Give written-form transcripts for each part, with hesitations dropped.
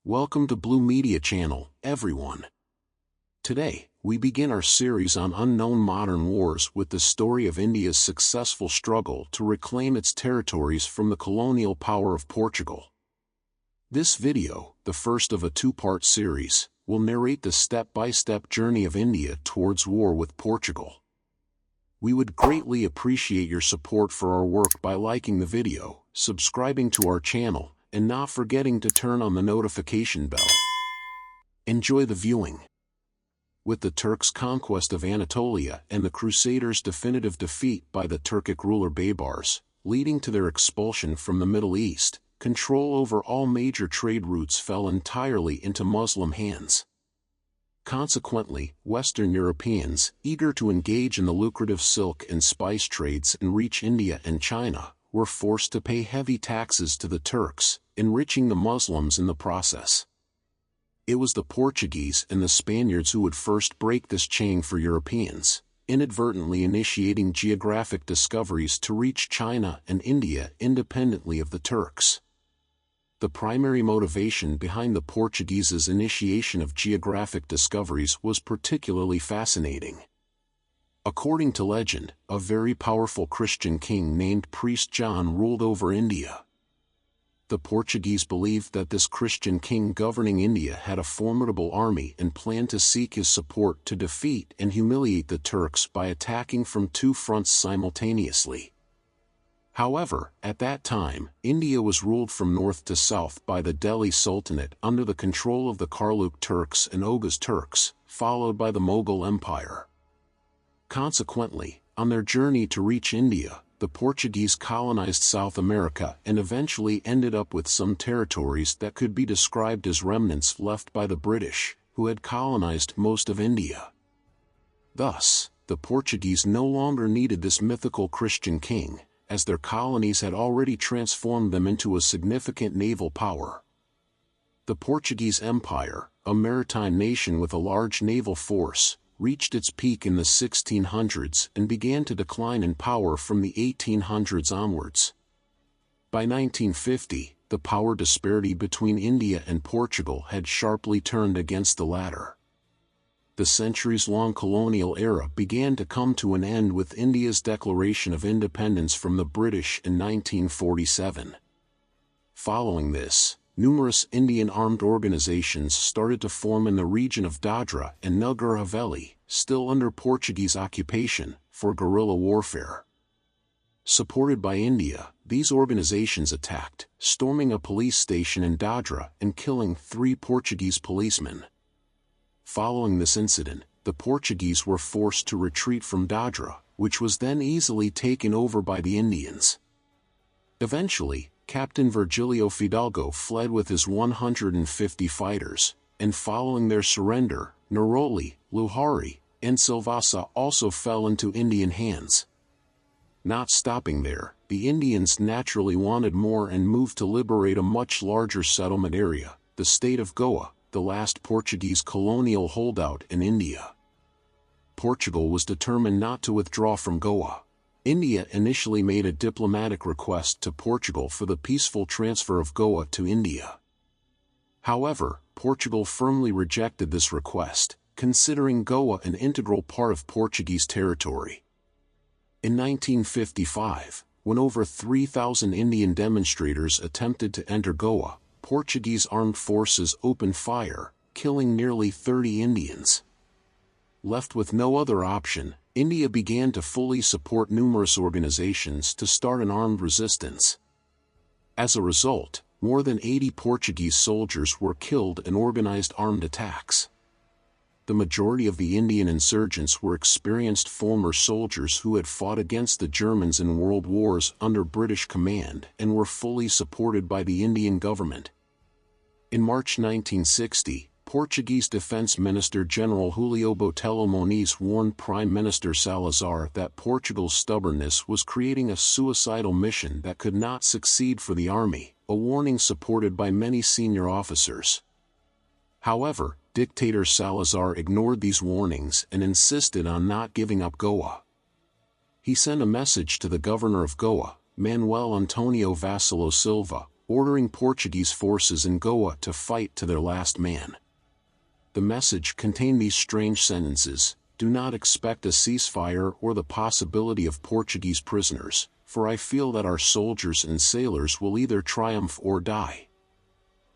Welcome to Blue Media Channel, everyone. Today, we begin our series on unknown modern wars with the story of India's successful struggle to reclaim its territories from the colonial power of Portugal. This video, the first of a two-part series, will narrate the step-by-step journey of India towards war with Portugal. We would greatly appreciate your support for our work by liking the video, subscribing to our channel, and not forgetting to turn on the notification bell. Enjoy the viewing. With the Turks' conquest of Anatolia and the Crusaders' definitive defeat by the Turkic ruler Baybars, leading to their expulsion from the Middle East, control over all major trade routes fell entirely into Muslim hands. Consequently, Western Europeans, eager to engage in the lucrative silk and spice trades and reach India and China, were forced to pay heavy taxes to the Turks, enriching the Muslims in the process. It was the Portuguese and the Spaniards who would first break this chain for Europeans, inadvertently initiating geographic discoveries to reach China and India independently of the Turks. The primary motivation behind the Portugueses' initiation of geographic discoveries was particularly fascinating. According to legend, a very powerful Christian king named Priest John ruled over India. The Portuguese believed that this Christian king governing India had a formidable army and planned to seek his support to defeat and humiliate the Turks by attacking from two fronts simultaneously. However, at that time, India was ruled from north to south by the Delhi Sultanate under the control of the Karluk Turks and Oghuz Turks, followed by the Mughal Empire. Consequently, on their journey to reach India, the Portuguese colonized South America and eventually ended up with some territories that could be described as remnants left by the British, who had colonized most of India. Thus, the Portuguese no longer needed this mythical Christian king, as their colonies had already transformed them into a significant naval power. The Portuguese Empire, a maritime nation with a large naval force, reached its peak in the 1600s and began to decline in power from the 1800s onwards. By 1950, the power disparity between India and Portugal had sharply turned against the latter. The centuries-long colonial era began to come to an end with India's declaration of independence from the British in 1947. Following this, numerous Indian armed organizations started to form in the region of Dadra and Nagar Haveli, still under Portuguese occupation, for guerrilla warfare. Supported by India, these organizations attacked, storming a police station in Dadra and killing 3 Portuguese policemen. Following this incident, the Portuguese were forced to retreat from Dadra, which was then easily taken over by the Indians. Eventually, Captain Virgilio Fidalgo fled with his 150 fighters, and following their surrender, Neroli, Luhari, and Silvassa also fell into Indian hands. Not stopping there, the Indians naturally wanted more and moved to liberate a much larger settlement area, the state of Goa, the last Portuguese colonial holdout in India. Portugal was determined not to withdraw from Goa. India initially made a diplomatic request to Portugal for the peaceful transfer of Goa to India. However, Portugal firmly rejected this request, considering Goa an integral part of Portuguese territory. In 1955, when over 3,000 Indian demonstrators attempted to enter Goa, Portuguese armed forces opened fire, killing nearly 30 Indians. Left with no other option, India began to fully support numerous organizations to start an armed resistance. As a result, more than 80 Portuguese soldiers were killed in organized armed attacks. The majority of the Indian insurgents were experienced former soldiers who had fought against the Germans in world wars under British command and were fully supported by the Indian government. In March 1960, Portuguese Defense Minister General Julio Botelho Moniz warned Prime Minister Salazar that Portugal's stubbornness was creating a suicidal mission that could not succeed for the army, a warning supported by many senior officers. However, dictator Salazar ignored these warnings and insisted on not giving up Goa. He sent a message to the governor of Goa, Manuel Antonio Vassalo Silva, ordering Portuguese forces in Goa to fight to their last man. The message contained these strange sentences: "Do not expect a ceasefire or the possibility of Portuguese prisoners, for I feel that our soldiers and sailors will either triumph or die."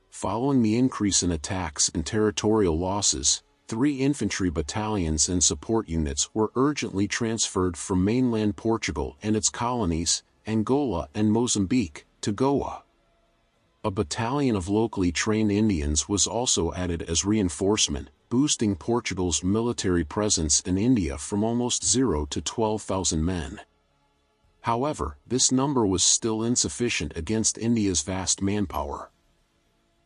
Following the increase in attacks and territorial losses, 3 infantry battalions and support units were urgently transferred from mainland Portugal and its colonies, Angola and Mozambique, to Goa. A battalion of locally trained Indians was also added as reinforcement, boosting Portugal's military presence in India from almost 0 to 12,000 men. However, this number was still insufficient against India's vast manpower.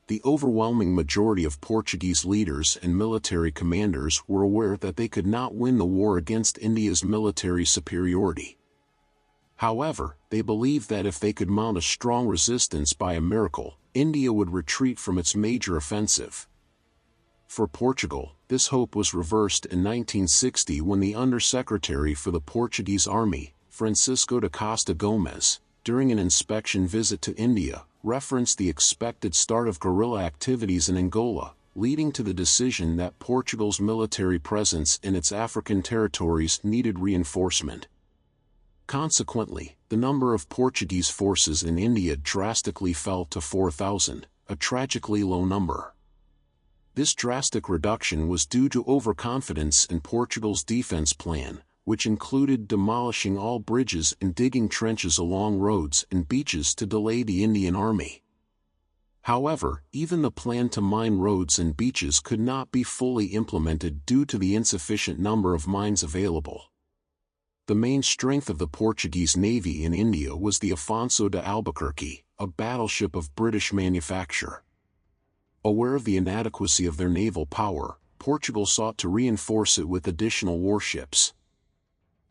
The overwhelming majority of Portuguese leaders and military commanders were aware that they could not win the war against India's military superiority. However, they believed that if they could mount a strong resistance by a miracle, India would retreat from its major offensive. For Portugal, this hope was reversed in 1960 when the Undersecretary for the Portuguese Army, Francisco da Costa Gomes, during an inspection visit to India, referenced the expected start of guerrilla activities in Angola, leading to the decision that Portugal's military presence in its African territories needed reinforcement. Consequently, the number of Portuguese forces in India drastically fell to 4,000, a tragically low number. This drastic reduction was due to overconfidence in Portugal's defense plan, which included demolishing all bridges and digging trenches along roads and beaches to delay the Indian army. However, even the plan to mine roads and beaches could not be fully implemented due to the insufficient number of mines available. The main strength of the Portuguese Navy in India was the Afonso de Albuquerque, a battleship of British manufacture. Aware of the inadequacy of their naval power, Portugal sought to reinforce it with additional warships.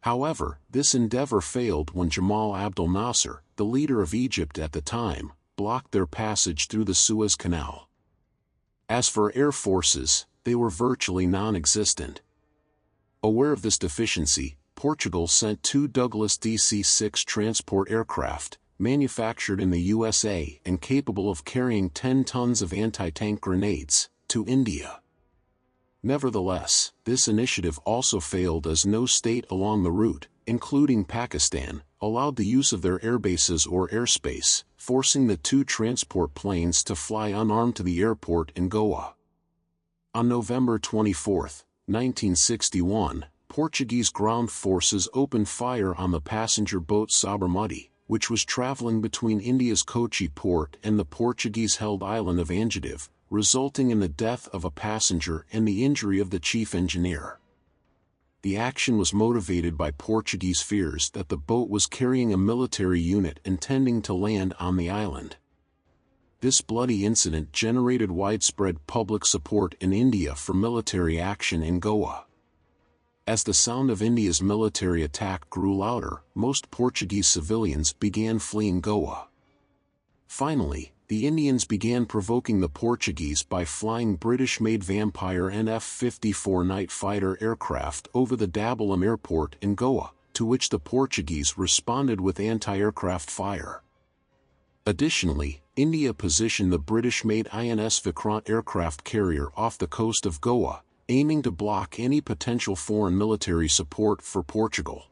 However, this endeavor failed when Jamal Abdel Nasser, the leader of Egypt at the time, blocked their passage through the Suez Canal. As for air forces, they were virtually non-existent. Aware of this deficiency, Portugal sent 2 Douglas DC-6 transport aircraft, manufactured in the USA and capable of carrying 10 tons of anti-tank grenades, to India. Nevertheless, this initiative also failed as no state along the route, including Pakistan, allowed the use of their airbases or airspace, forcing the 2 transport planes to fly unarmed to the airport in Goa. On November 24, 1961, Portuguese ground forces opened fire on the passenger boat Sabarmati, which was traveling between India's Kochi port and the Portuguese-held island of Andiv, resulting in the death of a passenger and the injury of the chief engineer. The action was motivated by Portuguese fears that the boat was carrying a military unit intending to land on the island. This bloody incident generated widespread public support in India for military action in Goa. As the sound of India's military attack grew louder, most Portuguese civilians began fleeing Goa. Finally, the Indians began provoking the Portuguese by flying British-made Vampire and F-54 night fighter aircraft over the Dabalam airport in Goa, to which the Portuguese responded with anti-aircraft fire. Additionally, India positioned the British-made INS Vikrant aircraft carrier off the coast of Goa, aiming to block any potential foreign military support for Portugal.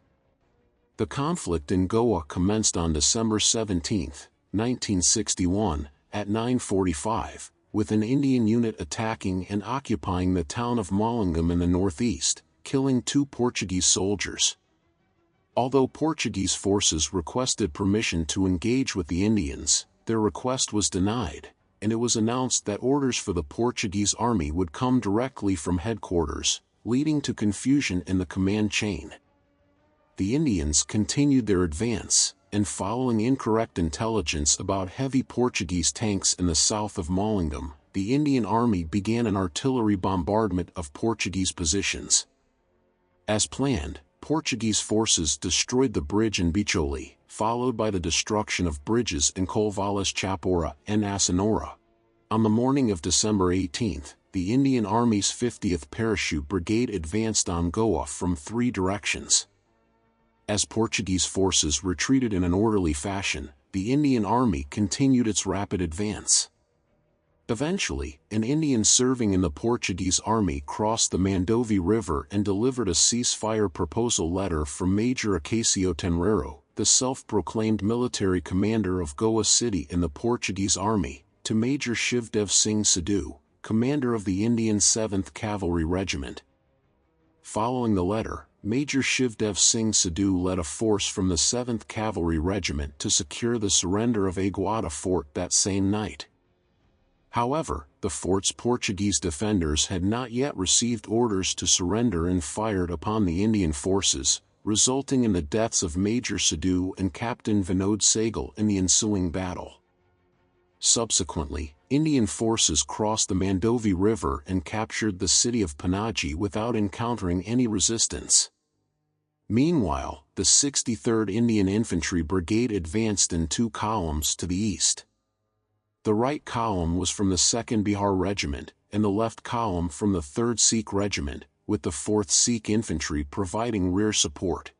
The conflict in Goa commenced on December 17, 1961, at 9:45, with an Indian unit attacking and occupying the town of Malangam in the northeast, killing 2 Portuguese soldiers. Although Portuguese forces requested permission to engage with the Indians, their request was denied, and it was announced that orders for the Portuguese army would come directly from headquarters, leading to confusion in the command chain. The Indians continued their advance, and following incorrect intelligence about heavy Portuguese tanks in the south of Malangam, the Indian army began an artillery bombardment of Portuguese positions. As planned, Portuguese forces destroyed the bridge in Bicholi, followed by the destruction of bridges in Colvalis Chapora and Asanora. On the morning of December 18, the Indian Army's 50th Parachute Brigade advanced on Goa from 3 directions. As Portuguese forces retreated in an orderly fashion, the Indian army continued its rapid advance. Eventually, an Indian serving in the Portuguese army crossed the Mandovi River and delivered a ceasefire proposal letter from Major Acacio Tenreiro, the self-proclaimed military commander of Goa City in the Portuguese army, to Major Shivdev Singh Sidhu, commander of the Indian 7th Cavalry Regiment. Following the letter, Major Shivdev Singh Sidhu led a force from the 7th Cavalry Regiment to secure the surrender of Aguada Fort that same night. However, the fort's Portuguese defenders had not yet received orders to surrender and fired upon the Indian forces, resulting in the deaths of Major Sidhu and Captain Vinod Sehgal in the ensuing battle. Subsequently, Indian forces crossed the Mandovi River and captured the city of Panaji without encountering any resistance. Meanwhile, the 63rd Indian Infantry Brigade advanced in 2 columns to the east. The right column was from the 2nd Bihar Regiment, and the left column from the 3rd Sikh Regiment, with the 4th Sikh Infantry providing rear support.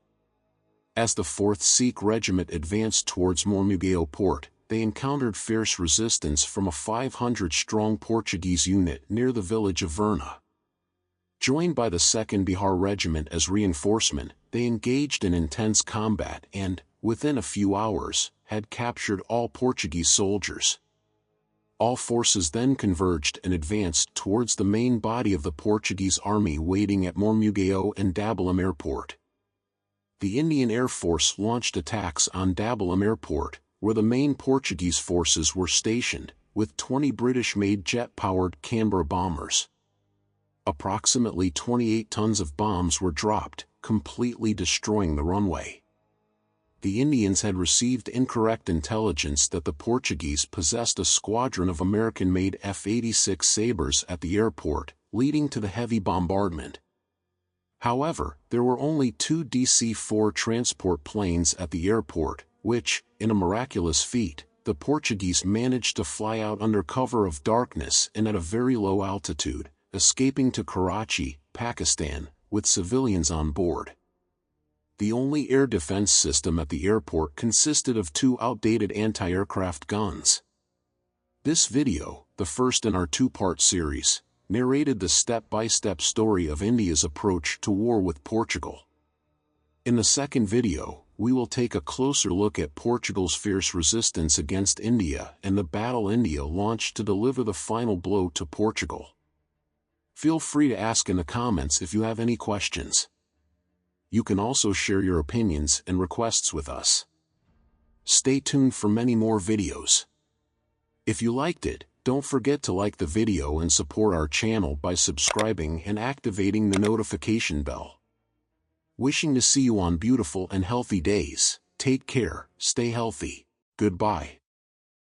As the 4th Sikh Regiment advanced towards Mormugao Port, they encountered fierce resistance from a 500-strong Portuguese unit near the village of Verna. Joined by the 2nd Bihar Regiment as reinforcement, they engaged in intense combat and, within a few hours, had captured all Portuguese soldiers. All forces then converged and advanced towards the main body of the Portuguese army waiting at Mormugao and Dabalam Airport. The Indian Air Force launched attacks on Dabalam Airport, where the main Portuguese forces were stationed, with 20 British-made jet-powered Canberra bombers. Approximately 28 tons of bombs were dropped, completely destroying the runway. The Indians had received incorrect intelligence that the Portuguese possessed a squadron of American-made F-86 Sabres at the airport, leading to the heavy bombardment. However, there were only 2 DC-4 transport planes at the airport, which, in a miraculous feat, the Portuguese managed to fly out under cover of darkness and at a very low altitude, escaping to Karachi, Pakistan, with civilians on board. The only air defense system at the airport consisted of 2 outdated anti-aircraft guns. This video, the first in our 2-part series, narrated the step-by-step story of India's approach to war with Portugal. In the second video, we will take a closer look at Portugal's fierce resistance against India and the battle India launched to deliver the final blow to Portugal. Feel free to ask in the comments if you have any questions. You can also share your opinions and requests with us. Stay tuned for many more videos. If you liked it, don't forget to like the video and support our channel by subscribing and activating the notification bell. Wishing to see you on beautiful and healthy days. Take care, stay healthy. Goodbye.